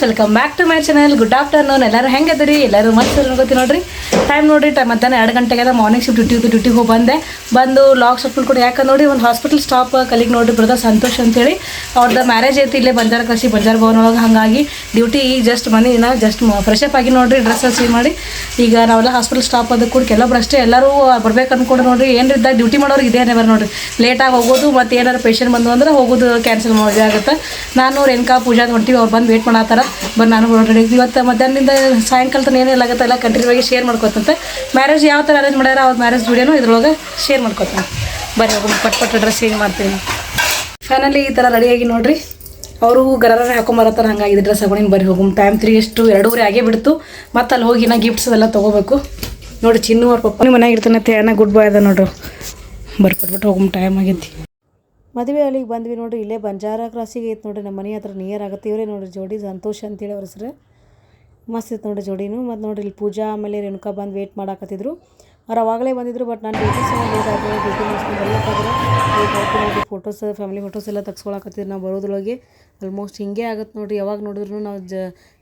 Welcome back to my channel. Good afternoon. ಎಲ್ಲರೂ ಹೆಂಗದಿರಿ? ಎಲ್ಲರೂ ಮಸ್ತ್ ಗೊತ್ತಿ ನೋಡ್ರಿ. ಟೈಮ್ ನೋಡಿರಿ, ಮಧ್ಯಾಹ್ನ 2 ಗಂಟೆಗೆಲ್ಲ ಮಾರ್ನಿಂಗ್ ಶಿಫ್ಟ್ ಡ್ಯೂಟಿಗೆ ಹೋಗಿ ಬಂದು ಲಾಗ್ ಸ್ವಲ್ಪ ಕೂಡ ಯಾಕೆ ನೋಡಿ ಒಂದು ಹಾಸ್ಪಿಟಲ್ ಸ್ಟಾಪ್ ಕಲಿಗೆ ನೋಡಿ ಬ್ರದರ್ ಸಂತೋಷ್ ಅಂತೇಳಿ ಅವ್ರದ್ದು ಮ್ಯಾರೇಜ್ ಐತಿ ಇಲ್ಲೇ ಬಂಜಾರ ಕಸಿ ಬಂಜಾರ ಭವನ ಒಳಗೆ. ಹಾಗಾಗಿ ಡ್ಯೂಟಿ ಈಗ ಜಸ್ಟ್ ಮನೆ ಜಸ್ಟ್ ಫ್ರೆಶ್ ಅಪ್ ಆಗಿ ನೋಡಿರಿ, ಡ್ರೆಸ್ ಚೇಂಜ್ ಮಾಡಿ ಈಗ ನಾವೆಲ್ಲ ಹಾಸ್ಪಿಟಲ್ ಸ್ಟಾಪ್ ಅದಕ್ಕೆ ಕೂಡ ಕೆಲವೊಬ್ರು ಅಷ್ಟೇ ಎಲ್ಲರೂ ಬರ್ಬೇಕು ಅಂದ್ಕೊಂಡು ನೋಡಿರಿ. ಏನಿದ್ದಾಗ ಡ್ಯೂಟಿ ಮಾಡೋರಿಗೆ ಇದೇ ಬರ್ ನೋಡಿರಿ, ಲೇಟಾಗಿ ಹೋಗೋದು ಮತ್ತು ಏನಾರು ಪೇಷಂಟ್ ಬಂದು ಅಂದ್ರೆ ಹೋಗೋದು ಕ್ಯಾನ್ಸಲ್ ಮಾಡೋದು ಆಗುತ್ತೆ. ನಾನು ರೇಣುಕಾ ಪೂಜಾದ ಹೊಂಟಿವಿ, ಅವ್ರು ಬಂದು ವೇಟ್ ಮಾಡತ್ತಾರ. ನಾನು ಹೊರಗಡೆ ಇವತ್ತು ಮಧ್ಯಾಹ್ನದಿಂದ ಸಾಯಂಕಾಲ ತನಕ ಏನೆಲ್ಲ ಆಗುತ್ತೆ ಎಲ್ಲ ಕಂಟಿನ್ಯೂ ಆಗಿ ಶೇರ್ ಮಾಡ್ಕೊತಂತೆ. ಮ್ಯಾರೇಜ್ ಯಾವ ಥರ ಅರೇಂಜ್ ಮಾಡ್ಯಾರ ಅವ್ರ ಮ್ಯಾರೇಜ್ ವಿಡಿಯೋನು ಇದ್ರೊಳಗೆ ಶೇರ್ ಮಾಡ್ಕೊತಾನೆ. ಬರೀ ಹೋಗಿ ಪಟ್ ಡ್ರೆಸ್ ಚೇಂಜ್ ಮಾಡ್ತೀನಿ. ಫೈನಲಿ ಈ ಥರ ರೆಡಿಯಾಗಿ ನೋಡಿರಿ, ಅವರು ಗರರೇ ಹಾಕೊಂಬರತ್ತಾರೆ. ಹಂಗಾಗಿದೆ ಡ್ರೆಸ್ ಹಾಕೊಂಡು ಬರೀ ಹೋಗಿ ಟೈಮ್ 3 ಎಷ್ಟು 2:30 ಆಗೇ ಬಿಡ್ತು. ಮತ್ತು ಅಲ್ಲಿ ಹೋಗಿ ನಾ ಗಿಫ್ಟ್ಸ್ ಎಲ್ಲ ತೊಗೋಬೇಕು ನೋಡಿ. ಚಿನ್ನು ಅವ್ರ ಪಪ್ಪ ನಿಮ್ಮ ಮನೆಯಾಗ ಇರ್ತಾನತ್ತೆ, ಏನ ಗುಡ್ ಬಾಯ್ ಅದ ನೋಡ್ರಿ. ಬರ್ಕೊಟ್ಬಿಟ್ಟು ಹೋಗೋ ಟೈಮ್ ಆಗೈತಿ. ಮದುವೆ ಅಲ್ಲಿಗೆ ಬಂದ್ವಿ ನೋಡಿರಿ, ಇಲ್ಲೇ ಬಂಜಾರ ಕ್ರಾಸಿಗೆ ಐತೆ ನೋಡಿರಿ, ನಮ್ಮ ಮನೆ ಹತ್ರ ನಿಯರ್ ಆಗುತ್ತೆ. ಇವರೇ ನೋಡಿರಿ ಜೋಡಿ ಸಂತೋಷ್ ಅಂತೇಳಿ ಅವ್ರ ಹೆಸ್ರು. ಮಸ್ತ್ ಇತ್ತು ನೋಡಿರಿ ಜೋಡಿನೂ. ಮತ್ತು ನೋಡಿರಿ ಇಲ್ಲಿ ಪೂಜಾ ಆಮೇಲೆ ರೇಣುಕಾ ಬಂದು ವೇಟ್ ಮಾಡಾಕತ್ತಿದ್ರು. ಅವ್ರು ಅವಾಗಲೇ ಬಂದಿದ್ರು, ಬಟ್ ನಾನು ಡ್ಯೂಟಿ ಸಹ ಲೇಟ್ ಆಗಿದೆ. ಡ್ಯೂಟಿ ಮುಗಿಸ್ಕೊಂಡು ಬರ್ಬೇಕಾದ್ರೆ ಲೇಟ್ ಆಯ್ತು ನೋಡಿರಿ. ಫೋಟೋಸ್ ಫ್ಯಾಮಿಲಿ ಫೋಟೋಸ್ ಎಲ್ಲ ತೆಗ್ಸ್ಕೊಳಕತ್ತಿದ್ರು. ನಾವು ಬರೋದ್ರೊಳಗೆ ಆಲ್ಮೋಸ್ಟ್ ಹಿಂಗೆ ಆಗುತ್ತೆ ನೋಡಿರಿ. ಯಾವಾಗ ನೋಡಿದ್ರು ನಾವು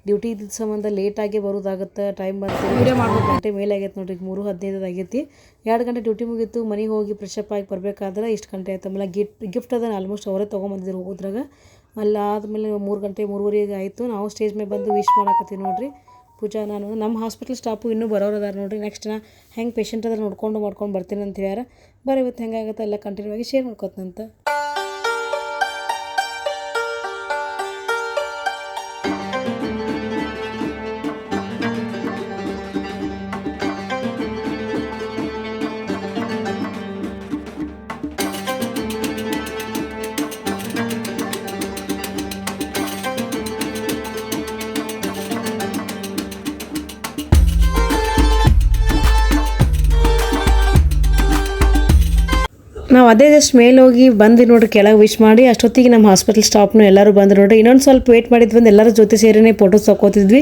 ಡ್ಯೂಟಿ ಇದ್ದ ಸಂಬಂಧ ಲೇಟಾಗಿ ಬರೋದಾಗುತ್ತೆ. ಟೈಮ್ ಬಂತು ವಿಡಿಯೋ ಮಾಡ್ಬೇಕು, ಗಂಟೆ ಮೇಲೆ ಆಗೈತೆ ನೋಡಿರಿ. 3:15 ಆಗೈತಿ. 2 ಗಂಟೆ ಡ್ಯೂಟಿ ಮುಗೀತು. ಮನೆಗೆ ಹೋಗಿ ಫ್ರೆಶ್ ಅಪ್ ಆಗಿ ಬರಬೇಕಾದ್ರೆ ಇಷ್ಟು ಗಂಟೆ ಆಯ್ತು. ಆಮೇಲೆ ಗಿಫ್ಟ್ ಅದನ್ನು ಆಲ್ಮೋಸ್ಟ್ ಅವರೇ ತೊಗೊಂಬಂದಿದ್ರು ಹೋಗೋದ್ರಾಗ. ಅಲ್ಲ ಆದಮೇಲೆ 3 ಗಂಟೆ 3:30 ಆಯಿತು. ನಾವು ಸ್ಟೇಜ್ ಮೇಲೆ ಬಂದು ವಿಶ್ ಮಾಡಾಕತ್ತೀವಿ ನೋಡಿರಿ. ಪೂಜಾ ನಾನು ನಮ್ಮ ಹಾಸ್ಪಿಟಲ್ ಸ್ಟಾಫು ಇನ್ನೂ ಬರೋರು ಅದಾರ ನೋಡಿರಿ. ನೆಕ್ಸ್ಟ್ ನಾ ಹೆಂಗೆ ಪೇಷಂಟ್ ಅದ್ರ ಮಾಡ್ಕೊಂಡು ಬರ್ತೀನಿ ಅಂತ ಹೇಳ್ಯಾರ. ಬರೀ ಇವತ್ತು ಹೆಂಗಾಗುತ್ತೆ ಎಲ್ಲ ಕಂಟಿನ್ಯೂ ಆಗಿ ಶೇರ್ ಮಾಡ್ಕೊತಂತ. ನಾವು ಅದೇ ಜಸ್ಟ್ ಮೇಲೆ ಹೋಗಿ ಬಂದು ನೋಡ್ರಿ, ಕೆಳಗೆ ವಿಶ್ ಮಾಡಿ ಅಷ್ಟೊತ್ತಿಗೆ ನಮ್ಮ ಹಾಸ್ಪಿಟಲ್ ಸ್ಟಾಫ್ನು ಎಲ್ಲರೂ ಬಂದು ನೋಡ್ರಿ. ಇನ್ನೊಂದು ಸ್ವಲ್ಪ ವೇಟ್ ಮಾಡಿದ್ವಿ, ಬಂದು ಎಲ್ಲರ ಜೊತೆ ಸೇರಿನೇ ಫೋಟೋಸ್ ತಗೋತಿದ್ವಿ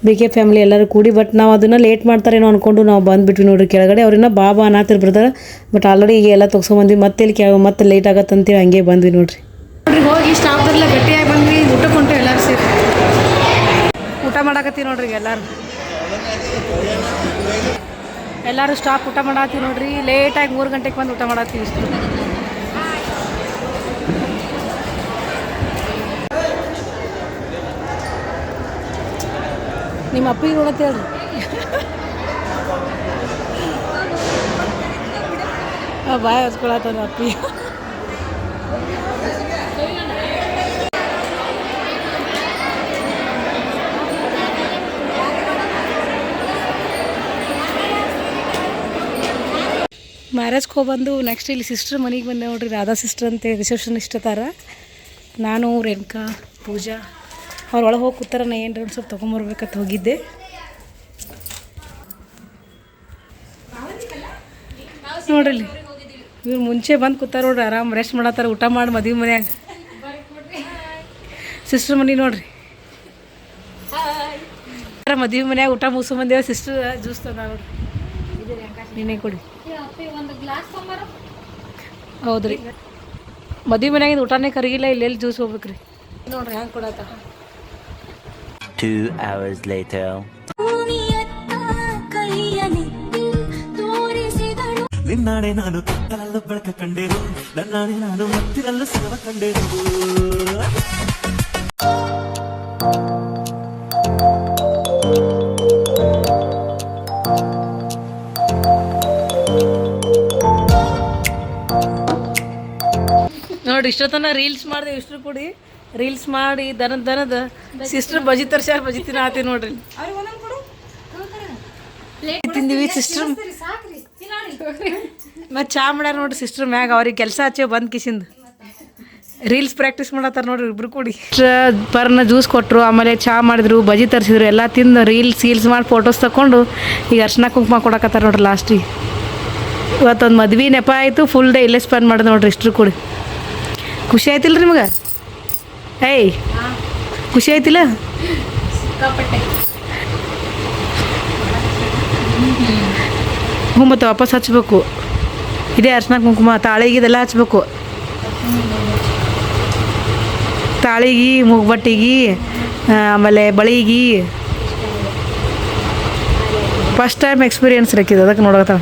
BK ಫ್ಯಾಮಿಲಿ ಎಲ್ಲರೂ ಕೂಡಿ. ಬಟ್ ನಾವು ಅದನ್ನು ಲೇಟ್ ಮಾಡ್ತಾರೇನೋ ಅಂದ್ಕೊಂಡು ನಾವು ಬಂದುಬಿಟ್ವಿ ನೋಡ್ರಿ ಕೆಳಗಡೆ. ಅವ್ರನ್ನ ಬಾಬಾ ಅನ್ನತ್ತಿರ್ ಬ್ರದರ್, ಬಟ್ ಆಲ್ರೆಡಿ ಈಗ ಎಲ್ಲ ತೊಗೊಂಬಂದ್ವಿ. ಮತ್ತೆ ಇಲ್ಲಿ ಮತ್ತೆ ಲೇಟ್ ಆಗತ್ತಂತೇಳಿ ಹಂಗೆ ಬಂದ್ವಿ ನೋಡ್ರಿ. ಹೋಗಿ ಸ್ಟಾಫ್ದೆಲ್ಲ ಗಟ್ಟಿಯಾಗಿ ಬಂದ್ವಿ, ಊಟಕ್ಕೆ ಹೊಂಟು ಎಲ್ಲರೂ ಸೇರಿ ಊಟ ಮಾಡಾಕತ್ತೀವಿ ನೋಡ್ರಿ. ಎಲ್ಲರೂ ಸ್ಟಾಫ್ ಊಟ ಮಾಡತ್ತೀವಿ ನೋಡ್ರಿ. ಲೇಟಾಗಿ 3 ಗಂಟೆಗೆ ಬಂದು ಊಟ ಮಾಡತ್ತೀವಿ. ಇಷ್ಟು ನಿಮ್ಮ ಅಪ್ಪಿಗೆ ನೋಡತ್ತೆ ಹೇಳ್ರಿ. ಬಾಯ್ ಹಚ್ಕೊಳತ್ತ ಅಪ್ಪಿ. ಮ್ಯಾರೇಜ್ಗೆ ಹೋಗ್ಬಂದು ನೆಕ್ಸ್ಟ್ ಇಲ್ಲಿ ಸಿಸ್ಟರ್ ಮನೆಗೆ ಬಂದೆ ನೋಡ್ರಿ. ರಾಧಾ ಸಿಸ್ಟರ್ ಅಂತ ರಿಸೆಪ್ಷನಿಸ್ಟ್ ಅದಾರ. ನಾನು ರೇಣುಕಾ ಪೂಜಾ ಅವ್ರು ಒಳಗೆ ಹೋಗಿ ಕೂತಾರ. ನಾ ಏನು ಒಂದು ಸ್ವಲ್ಪ ತೊಗೊಂಬರ್ಬೇಕಂತ ಹೋಗಿದ್ದೆ. ನೋಡ್ರಿ ಇಲ್ಲಿ ಇವ್ರು ಮುಂಚೆ ಬಂದು ಕೂತಾರ ನೋಡ್ರಿ, ಆರಾಮ್ ರೆಸ್ಟ್ ಮಾಡತ್ತಾರ. ಊಟ ಮಾಡಿ ಮದುವೆ ಮನ್ಯಾಗ ಸಿಸ್ಟರ್ ಮನೆ ನೋಡ್ರಿ. ಮದುವೆ ಮನ್ಯಾಗ ಊಟ ಮುಗಿಸ್ಕೊಂಬಂದೇವ. ಸಿಸ್ಟರ್ ಜ್ಯೂಸ್ ತಂದ ನೋಡ್ರಿ, ನೀನೇ ಕೊಡಿ. ಹೌದ್ರಿ, ಮದುವೆ ಮನ್ಯಾಗಿಂದ ಊಟನೇ ಕರಗಿಲ್ಲ, ಇಲ್ಲೆಲ್ಲಿ ಜ್ಯೂಸ್ ಹೋಗ್ಬೇಕ್ರಿ. ನೋಡ್ರಿ ಹ್ಯಾಂಗೆ ಕೊಡತ್ತ. 2 hours later. ನಿನ್ನಾಡೆ ನಾನು ಕತ್ತಲಲ್ಲೂ ಬೆಳಕ ಕಂಡೆನು, ನನ್ನಾಡೆ ನಾನು ಮತ್ತಿರಲ್ಲೂ ಸೇವ ಕಂಡೆನು. ನೋಡ್ರಿ ಇಷ್ಟೊತ್ತನ ರೀಲ್ಸ್ ಮಾಡಿದೆ. ಇಷ್ಟರು ಕೂಡಿ ರೀಲ್ಸ್ ಮಾಡಿ ದನದ ಸಿಸ್ಟರ್ ಬಜಿ ತರ್ಸ್ಯಾರ, ಬಜಿ ತಿನ್ನ ಆತಿ ನೋಡ್ರಿ. ತಿಂದಿವಿ ಸಿಸ್ಟರ್. ಮತ್ತು ಚಾ ಮಾಡ್ಯಾರ ನೋಡ್ರಿ ಸಿಸ್ಟರ್ ಮ್ಯಾಗ. ಅವ್ರಿಗೆ ಕೆಲಸ ಹಚ್ಚೇವ್ ಬಂದು ಕಿಸಿಂದ ರೀಲ್ಸ್ ಪ್ರಾಕ್ಟೀಸ್ ಮಾಡತ್ತಾರ ನೋಡ್ರಿ ಇಬ್ರು ಕೂಡಿ. ಪರ್ನ ಜ್ಯೂಸ್ ಕೊಟ್ಟರು, ಆಮೇಲೆ ಚಾ ಮಾಡಿದ್ರು, ಬಜಿ ತರಿಸಿದ್ರು, ಎಲ್ಲ ತಿಂದು ರೀಲ್ಸ್ ಮಾಡಿ ಫೋಟೋಸ್ ತಗೊಂಡು ಈಗ ಅರ್ಶಿನ ಕುಂಕುಮ ಕೊಡಕತ್ತಾರ ನೋಡ್ರಿ ಲಾಸ್ಟಿಗೆ. ಇವತ್ತೊಂದು ಮದ್ವೆ ನೆಪ ಆಯಿತು, ಫುಲ್ ಡೇ ಇಲ್ಲೇ ಸ್ಪೆಂಡ್ ಮಾಡಿದೆ ನೋಡ್ರಿ ಇಷ್ಟರು ಕೂಡಿ. ಖುಷಿ ಆಯ್ತಿಲ್ಲ ರೀ ನಿಮಗೆ? ಏಯ್ ಖುಷಿ ಆಯ್ತಿಲ್ಲ? ಹ್ಞೂ, ಮತ್ತು ವಾಪಸ್ ಹಚ್ಬೇಕು. ಇದೇ ಅರ್ಶಿನ ಕುಂಕುಮ ತಾಳಿಗೆ ಇದೆಲ್ಲ ಹಚ್ಬೇಕು. ತಾಳಿಗೆ ಮೂಗ್ಬಟ್ಟಿಗೆ ಆಮೇಲೆ ಬಳಿಗಿ ಫಸ್ಟ್ ಟೈಮ್ ಎಕ್ಸ್ಪೀರಿಯನ್ಸ್ ರೇಕಿದೆ ಅದಕ್ಕೆ ನೋಡಕತ್ತ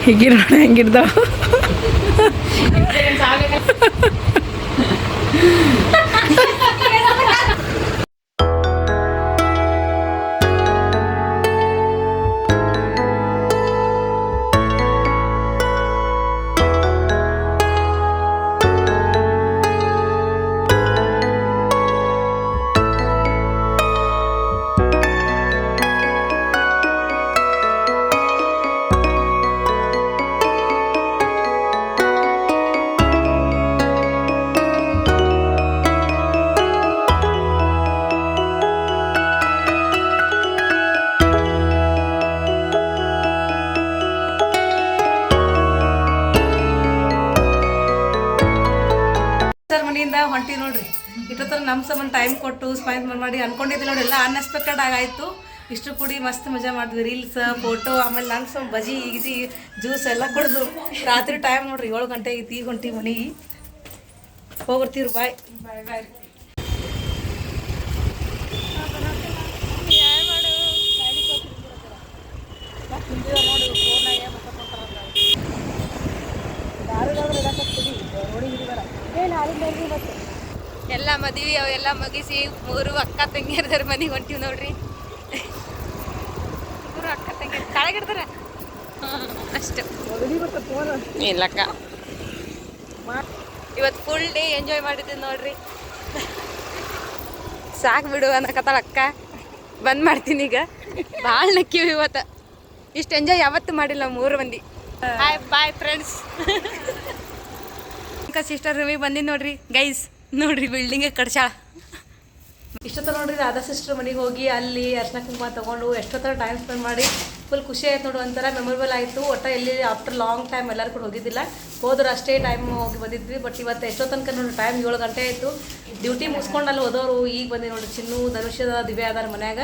ಹೀಗೆ ನೋಡ ಹೆಂಗಿರ್ತಾವ ಮನೆಯಿಂದ ಹೊಂಟಿ ನೋಡ್ರಿ ಇಷ್ಟೊತ್ತರ ನಮ್ಮ ಸಂಬಂಧ ಟೈಮ್ ಕೊಟ್ಟು ಸ್ಪೆಂಡ್ ಮಾಡಿ ಅನ್ಕೊಂಡಿದ್ದೆ ನೋಡಿ ಎಲ್ಲ ಅನ್ಎಕ್ಸ್ಪೆಕ್ಟೆಡ್ ಆಗಾಯ್ತು ಇಷ್ಟು ಕೂಡಿ ಮಸ್ತ್ ಮಜಾ ಮಾಡಿದ್ವಿ ರೀಲ್ಸ್ ಫೋಟೋ ಆಮೇಲೆ ನಂಗೆ ಸ್ವಲ್ಪ ಬಜಿ ಈಜಿ ಜ್ಯೂಸ್ ಎಲ್ಲ ಕುಡಿದು ರಾತ್ರಿ ಟೈಮ್ ನೋಡ್ರಿ 7 ಗಂಟೆ ಐತಿ ಈಗ ಹೊಂಟಿ ಮನೆಗೆ ಹೋಗಿರ್ತೀವ್ರಿ ಬಾಯ್ ಬಾಯ್ ಬಾಯ್ ಎಲ್ಲ ಮದುವೆ ಅವೆಲ್ಲ ಮುಗಿಸಿ 3 ಅಕ್ಕ ತಂಗಿಯರ್ದಾರ ಮನೆಗೆ ಹೊಂಟಿವಿ ನೋಡ್ರಿ 3 ಅಕ್ಕ ತಂಗಿಯರ್ ಕೆಳಗಿಡ್ತಾರ ಅಷ್ಟು ಇಲ್ಲಕ್ಕ ಇವತ್ತು ಫುಲ್ ಡೇ ಎಂಜಾಯ್ ಮಾಡಿದ್ದೀವಿ ನೋಡ್ರಿ ಸಾಕು ಬಿಡು ಅನ್ನಕತ್ತಾಳ ಅಕ್ಕ ಬಂದ್ ಮಾಡ್ತೀನಿ ಈಗ ಭಾಳ ನಕ್ಕಿವಿ ಇವತ್ತು ಇಷ್ಟು ಎಂಜಾಯ್ ಯಾವತ್ತೂ ಮಾಡಿಲ್ಲ 3 ಮಂದಿ ಹಾಯ್ ಬಾಯ್ ಫ್ರೆಂಡ್ಸ್ ಸಿಸ್ಟರ್ ರೂಮಿಗೆ ಬಂದಿದ್ದು ನೋಡ್ರಿ ಗೈಸ್ ನೋಡ್ರಿ ಬಿಲ್ಡಿಂಗ್ ಕಡ್ಸಾಳ ಇಷ್ಟೊತ್ತ ನೋಡ್ರಿ ರಾಧಾ ಸಿಸ್ಟರ್ ಮನೆಗೆ ಹೋಗಿ ಅಲ್ಲಿ ಅರ್ಶಿನ ಕುಂಕುಮ ತೊಗೊಂಡು ಎಷ್ಟೊತ್ತರ ಟೈಮ್ ಸ್ಪೆಂಡ್ ಮಾಡಿ ಫುಲ್ ಖುಷಿ ಆಯ್ತು ನೋಡು ಒಂಥರ ಮೆಮೊರೇಬಲ್ ಆಯಿತು ಒಟ್ಟು ಎಲ್ಲಿ ಆಫ್ಟರ್ ಲಾಂಗ್ ಟೈಮ್ ಎಲ್ಲರೂ ಕೂಡ ಹೋಗಿದ್ದಿಲ್ಲ ಹೋದ್ರೆ ಅಷ್ಟೇ ಟೈಮ್ ಹೋಗಿ ಬಂದಿದ್ವಿ ಬಟ್ ಇವತ್ತು ಎಷ್ಟೋ ತನಕ ನೋಡಿ ಟೈಮ್ 7 ಗಂಟೆ ಆಯಿತು ಡ್ಯೂಟಿ ಮುಗಿಸ್ಕೊಂಡು ಅಲ್ಲಿ ಹೋದವರು ಈಗ ಬಂದಿ ನೋಡ್ರಿ ಚಿನ್ನು ಧನುಷ್ಯದ ದಿವ್ಯ ಅದಾರ ಮನ್ಯಾಗ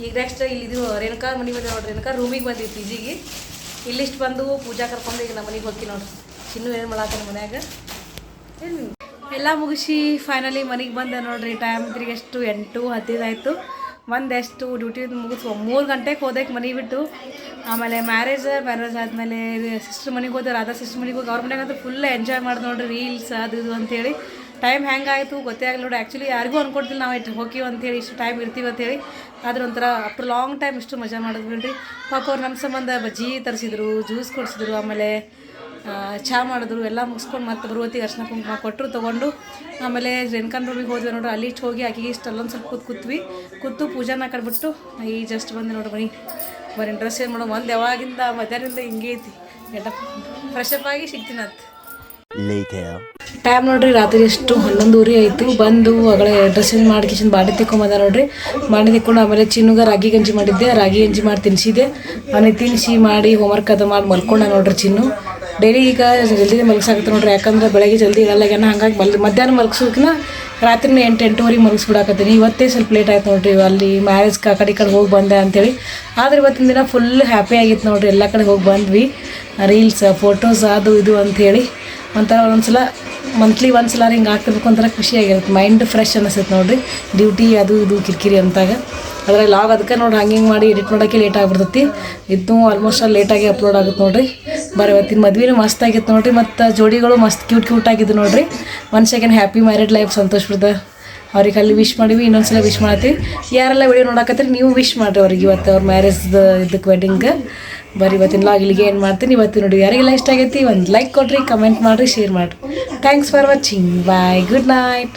ಈಗ ನೆಕ್ಸ್ಟ್ ಇಲ್ಲಿ ಇದು ರೇಣುಕಾ ಮನೆಗೆ ಬಂದೆ ನೋಡ್ರಿ ರೇಣುಕಾ ರೂಮಿಗೆ ಬಂದಿವಿ ಪಿ ಜಿಗೆ ಇಲ್ಲಿಷ್ಟು ಬಂದು ಪೂಜಾ ಕರ್ಕೊಂಡು ಈಗ ನಮ್ಮ ಮನೆಗೆ ಹೋಗಿ ನೋಡ್ರಿ ಚಿನ್ನು ಏನು ಮಾಡಾತಾನೆ ಮನ್ಯಾಗ ಎಲ್ಲ ಮುಗಿಸಿ ಫೈನಲಿ ಮನೆಗೆ ಬಂದೆ ನೋಡ್ರಿ ಟೈಮ್ ತಿರುಗಿ ಎಷ್ಟು 8:15 ಆಯಿತು ಒಂದೆಷ್ಟು ಡ್ಯೂಟಿ ಮುಗಿಸ್ 3 ಗಂಟೆಗೆ ಹೋದಕ್ಕೆ ಮನೆ ಬಿಟ್ಟು ಆಮೇಲೆ ಮ್ಯಾರೇಜ್ ಆದಮೇಲೆ ಸಿಸ್ಟರ್ ಮನೆಗೆ ಹೋದೆ ರಾಧಾ ಸಿಸ್ಟರ್ ಮನೆಗೆ ಹೋಗಿ ಅವ್ರ ಮನೆಗೆ ಅಂತೂ ಫುಲ್ ಎಂಜಾಯ್ ಮಾಡಿ ನೋಡ್ರಿ ರೀಲ್ಸ್ ಅದು ಇದು ಅಂತೇಳಿ ಟೈಮ್ ಹೆಂಗಾಯಿತು ಗೊತ್ತೇ ಆಗಲಿ ನೋಡಿ ಆ್ಯಕ್ಚುಲಿ ಯಾರಿಗೂ ಅನ್ಕೊಡ್ತಿಲ್ಲ ನಾವು ಇಷ್ಟು ಹೋಗ್ತೀವಿ ಅಂತೇಳಿ ಇಷ್ಟು ಟೈಮ್ ಇರ್ತೀವಿ ಅಂತೇಳಿ ಆದ್ರೆ ಒಂಥರ ಆಫ್ಟರ್ ಲಾಂಗ್ ಟೈಮ್ ಇಷ್ಟು ಮಜಾ ಮಾಡಿದ್ವಿ ನೋಡ್ರಿ ಪಾಪ ಅವ್ರು ನಮ್ಮ ಸಂಬಂಧ ಬಜ್ಜಿ ತರಿಸಿದ್ರು ಜ್ಯೂಸ್ ಕೊಡಿಸಿದ್ರು ಆಮೇಲೆ ಚಹಾ ಮಾಡಿದ್ರು ಎಲ್ಲ ಮುಗಿಸ್ಕೊಂಡು ಮತ್ತೆ ಬರುವತ್ತಿಗೆ ಅರ್ಶಿನ ಕುಂಕುಮ ಕೊಟ್ಟರು ತೊಗೊಂಡು ಆಮೇಲೆ ರೇಣುಕನ ರೂಮಿಗೆ ಹೋದ್ವಿ ನೋಡ್ರಿ ಅಲ್ಲಿ ಇಷ್ಟು ಹೋಗಿ ಆಕೆಗೆ ಇಷ್ಟು ಅಲ್ಲೊಂದು ಸ್ವಲ್ಪ ಕೂತು ಪೂಜಾನ ಕಡ್ಬಿಟ್ಟು ಈ ಜಸ್ಟ್ ಬಂದು ನೋಡ್ರಿ ಬರೀ ಡ್ರೆಸ್ ಏನು ಮಾಡೋ ಒಂದು ಯಾವಾಗಿಂದ ಮಧ್ಯಾಹ್ನದಿಂದ ಹಿಂಗೆ ಐತಿ ಫ್ರೆಶ್ ಅಪ್ ಆಗಿ ಸಿಗ್ತೀನಿ ಅಂತ ಟೈಮ್ ನೋಡ್ರಿ ರಾತ್ರಿ ಎಷ್ಟು 11:30 ಆಯಿತು ಬಂದು ಅಗಳೇ ಡ್ರೆಸ್ ಚೇಂಜ್ ಮಾಡಿ ಕಿಶನ್ ಬಾಡಿ ತಿಕ್ಕೊಂಬಂದ ನೋಡ್ರಿ ಬಾಡಿ ತಿಕ್ಕೊಂಡು ಆಮೇಲೆ ಚಿನ್ನುಗ ರಾಗಿ ಗಂಜಿ ಮಾಡಿದ್ದೆ ರಾಗಿ ಗಂಜಿ ಮಾಡಿ ತಿನ್ನಿಸಿದೆ ಅವನಿಗೆ ತಿನ್ನಿಸಿ ಮಾಡಿ ಹೋಮ್ವರ್ಕ್ ಅದು ಮಾಡಿ ಮಲ್ಕೊಂಡ ನೋಡ್ರಿ ಚಿನ್ನು ಡೈಲಿ ಈಗ ಜಲ್ದಿ ಮಲಗಿಸಾಕತ್ತೆ ನೋಡ್ರಿ ಯಾಕಂದ್ರೆ ಬೆಳಗ್ಗೆ ಜಲ್ದಿ ಇರಲ್ಲಾಗ್ಯಾನ ಹಂಗಾಗಿ ಮಧ್ಯಾಹ್ನ ಮಲಗಿಸೋಕಿನ ರಾತ್ರಿನ 8-8:30 ಮಲಗಿಸ್ಬಿಡಾಕತ್ತೀನಿ ಇವತ್ತೇ ಸ್ವಲ್ಪ ಲೇಟ್ ಆಯ್ತು ನೋಡ್ರಿ ಅಲ್ಲಿ ಮ್ಯಾರೇಜ್ಗೆ ಆ ಕಡೆ ಹೋಗಿ ಬಂದೆ ಅಂತೇಳಿ ಆದ್ರೆ ಇವತ್ತಿನ ದಿನ ಫುಲ್ ಹ್ಯಾಪಿ ಆಗಿತ್ತು ನೋಡ್ರಿ ಎಲ್ಲ ಕಡೆ ಹೋಗಿ ಬಂದ್ವಿ ರೀಲ್ಸ್ ಫೋಟೋಸ್ ಅದು ಇದು ಅಂಥೇಳಿ ಒಂಥರ ಒಂದೊಂದ್ಸಲ ಮಂತ್ಲಿ ಒಂದ್ಸಲ ಹಿಂಗೆ ಆಗ್ತಿರ್ಬೇಕು ಒಂಥರ ಖುಷಿಯಾಗಿರುತ್ತೆ ಮೈಂಡ್ ಫ್ರೆಶ್ ಅನಿಸುತ್ತೆ ನೋಡ್ರಿ ಡ್ಯೂಟಿ ಅದು ಇದು ಕಿರಿಕಿರಿ ಅಂತಾಗ ಅದ್ರಲ್ಲಿ ಲಾಗ್ ಅದಕ್ಕೆ ನೋಡಿ ಹಂಗೆ ಮಾಡಿ ಎಡಿಟ್ ಮಾಡೋಕ್ಕೆ ಲೇಟ್ ಆಗಿಬಿಡ್ತೈತಿ ಇದು ಆಲ್ಮೋಸ್ಟ್ ಅಲ್ಲಿ ಲೇಟಾಗಿ ಅಪ್ಲೋಡ್ ಆಗುತ್ತೆ ನೋಡ್ರಿ ಬರೀ ಇವತ್ತಿನ ಮದ್ವೆನೂ ಮಸ್ತ್ ಆಗಿತ್ತು ನೋಡ್ರಿ ಮತ್ತು ಜೋಡಿಗಳು ಮಸ್ತ್ ಕ್ಯೂಟ್ ಆಗಿದ್ದು ನೋಡ್ರಿ once again happy married life Santosh ಬಿಡ್ದ ಅವ್ರಿಗೆ ಅಲ್ಲಿ ವಿಶ್ ಮಾಡಿವಿ ಇನ್ನೊಂದ್ಸಲ ವಿಶ್ ಮಾಡ್ತೀವಿ ಯಾರೆಲ್ಲ ವಿಡಿಯೋ ನೋಡಕತ್ತೀರಿ ನೀವು ವಿಶ್ ಮಾಡಿರಿ ಅವ್ರಿಗೆ ಇವತ್ತು ಅವ್ರ ಮ್ಯಾರೇಜ್ದು ಇದಕ್ಕೆ ವೆಡ್ಡಿಂಗ್ಗೆ ಬರೀ ಇವತ್ತಿನ ಲಾಗ್ ಇಲ್ಲಿಗೆ ಏನು ಮಾಡ್ತೀನಿ ಇವತ್ತು ನೋಡಿ ಯಾರಿಗೆಲ್ಲ ಇಷ್ಟ ಆಗೈತಿ ಒಂದು ಲೈಕ್ ಕೊಡ್ರಿ ಕಮೆಂಟ್ ಮಾಡಿರಿ ಶೇರ್ ಮಾಡಿರಿ thanks for watching bye good night